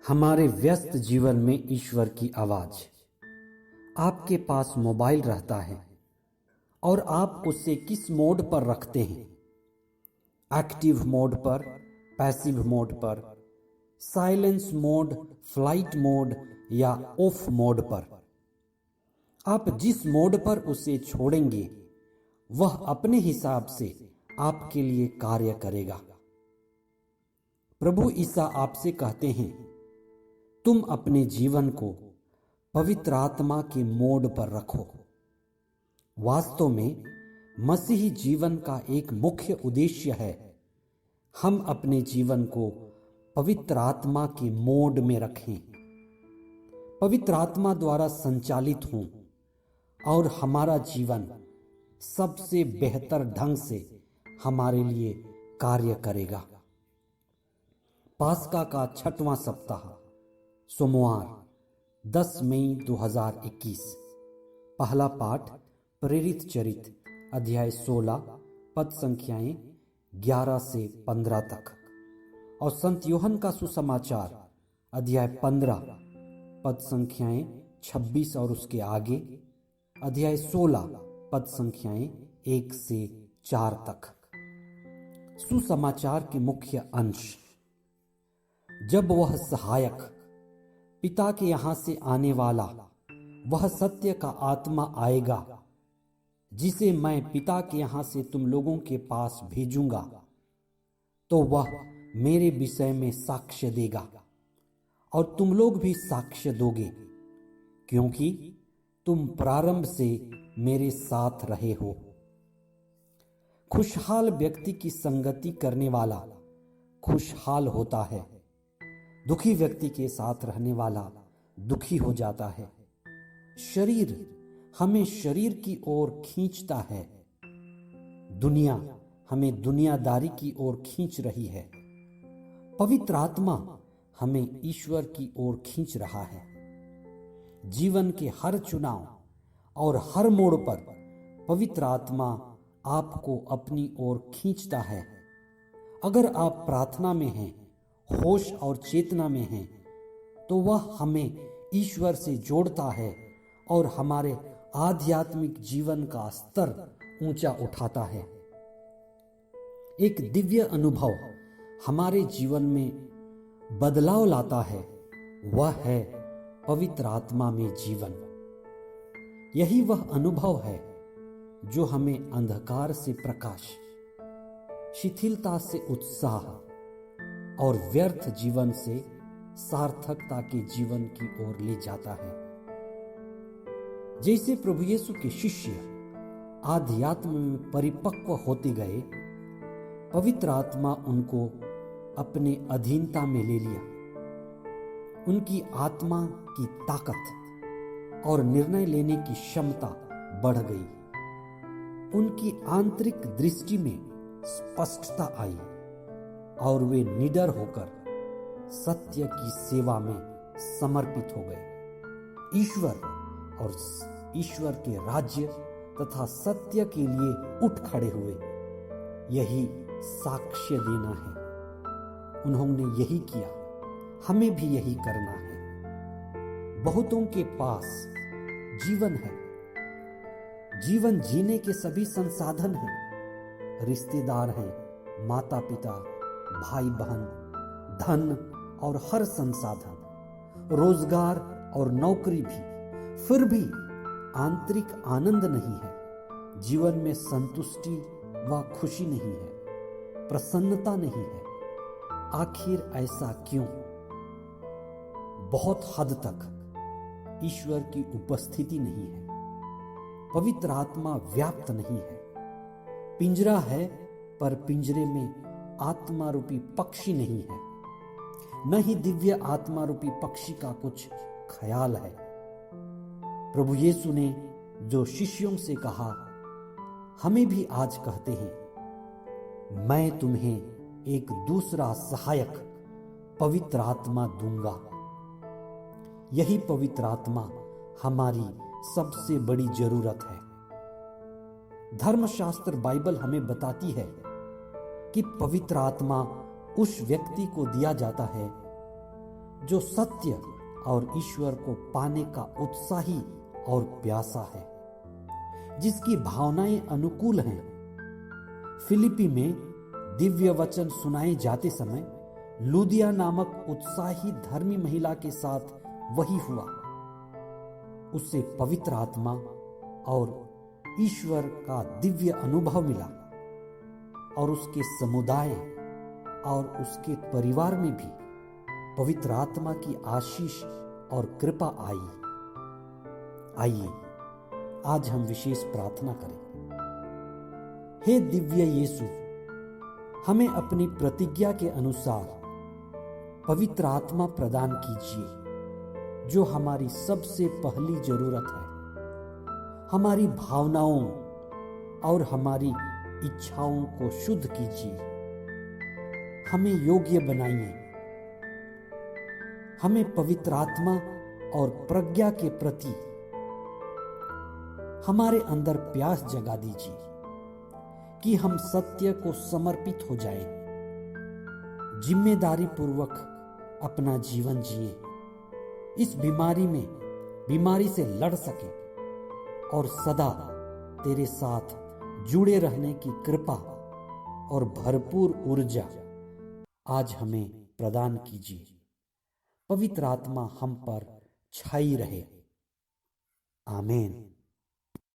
हमारे व्यस्त जीवन में ईश्वर की आवाज। आपके पास मोबाइल रहता है और आप उसे किस मोड पर रखते हैं? एक्टिव मोड पर, पैसिव मोड पर, साइलेंस मोड, फ्लाइट मोड या ऑफ मोड पर? आप जिस मोड पर उसे छोड़ेंगे वह अपने हिसाब से आपके लिए कार्य करेगा। प्रभु ईसा आपसे कहते हैं, तुम अपने जीवन को पवित्र आत्मा के मोड पर रखो। वास्तव में मसीही जीवन का एक मुख्य उद्देश्य है हम अपने जीवन को पवित्र आत्मा के मोड में रखें, पवित्र आत्मा द्वारा संचालित हों और हमारा जीवन सबसे बेहतर ढंग से हमारे लिए कार्य करेगा। पास्का का 6वां सप्ताह, सोमवार 10 मई 2021। पहला पाठ प्रेरित चरित अध्याय 16 पद संख्याएं 11 से 15 तक और संत यूहन्ना का सुसमाचार अध्याय 15 पद संख्याएं 26 और उसके आगे, अध्याय 16 पद संख्याएं 1 से 4 तक। सुसमाचार के मुख्य अंश। जब वह सहायक पिता के यहां से आने वाला वह सत्य का आत्मा आएगा, जिसे मैं पिता के यहां से तुम लोगों के पास भेजूंगा, तो वह मेरे विषय में साक्ष्य देगा और तुम लोग भी साक्ष्य दोगे, क्योंकि तुम प्रारंभ से मेरे साथ रहे हो। खुशहाल व्यक्ति की संगति करने वाला खुशहाल होता है, दुखी व्यक्ति के साथ रहने वाला दुखी हो जाता है। शरीर हमें शरीर की ओर खींचता है, दुनिया हमें दुनियादारी की ओर खींच रही है। पवित्र आत्मा हमें ईश्वर की ओर खींच रहा है। जीवन के हर चुनाव और हर मोड़ पर पवित्र आत्मा आपको अपनी ओर खींचता है। अगर आप प्रार्थना में हैं, होश और चेतना में हैं, तो वह हमें ईश्वर से जोड़ता है और हमारे आध्यात्मिक जीवन का स्तर ऊंचा उठाता है। एक दिव्य अनुभव हमारे जीवन में बदलाव लाता है, वह है पवित्र आत्मा में जीवन। यही वह अनुभव है जो हमें अंधकार से प्रकाश, शिथिलता से उत्साह और व्यर्थ जीवन से सार्थकता के जीवन की ओर ले जाता है। जैसे प्रभु यीशु के शिष्य आध्यात्म में परिपक्व होते गए, पवित्र आत्मा उनको अपने अधीनता में ले लिया। उनकी आत्मा की ताकत और निर्णय लेने की क्षमता बढ़ गई। उनकी आंतरिक दृष्टि में स्पष्टता आई और वे निडर होकर सत्य की सेवा में समर्पित हो गए। ईश्वर और ईश्वर के राज्य तथा सत्य के लिए उठ खड़े हुए। यही साक्ष्य देना है। उन्होंने यही किया, हमें भी यही करना है। बहुतों के पास जीवन है, जीवन जीने के सभी संसाधन हैं, रिश्तेदार हैं, माता पिता, भाई बहन, धन और हर संसाधन, रोजगार और नौकरी भी, फिर भी आंतरिक आनंद नहीं है। जीवन में संतुष्टि व खुशी नहीं है, प्रसन्नता नहीं है। आखिर ऐसा क्यों? बहुत हद तक ईश्वर की उपस्थिति नहीं है, पवित्र आत्मा व्याप्त नहीं है। पिंजरा है पर पिंजरे में आत्मा रूपी पक्षी नहीं है, न ही दिव्य आत्मा रूपी पक्षी का कुछ ख्याल है। प्रभु यीशु ने जो शिष्यों से कहा, हमें भी आज कहते हैं, मैं तुम्हें एक दूसरा सहायक पवित्र आत्मा दूंगा। यही पवित्र आत्मा हमारी सबसे बड़ी जरूरत है। धर्मशास्त्र बाइबल हमें बताती है कि पवित्र आत्मा उस व्यक्ति को दिया जाता है जो सत्य और ईश्वर को पाने का उत्साही और प्यासा है, जिसकी भावनाएं अनुकूल हैं। फिलिपी में दिव्य वचन सुनाए जाते समय लूदिया नामक उत्साही धर्मी महिला के साथ वही हुआ। उसे पवित्र आत्मा और ईश्वर का दिव्य अनुभव मिला और उसके समुदाय और उसके परिवार में भी पवित्र आत्मा की आशीष और कृपा आई। आइए आज हम विशेष प्रार्थना करें। हे दिव्य यीशु, हमें अपनी प्रतिज्ञा के अनुसार पवित्र आत्मा प्रदान कीजिए, जो हमारी सबसे पहली जरूरत है। हमारी भावनाओं और हमारी इच्छाओं को शुद्ध कीजिए। हमें योग्य बनाइए। हमें पवित्र आत्मा और प्रज्ञा के प्रति हमारे अंदर प्यास जगा दीजिए कि हम सत्य को समर्पित हो जाएं, जिम्मेदारी पूर्वक अपना जीवन जिए, इस बीमारी से लड़ सके और सदा तेरे साथ जुड़े रहने की कृपा और भरपूर ऊर्जा आज हमें प्रदान कीजिए। पवित्र आत्मा हम पर छाई रहे। आमीन।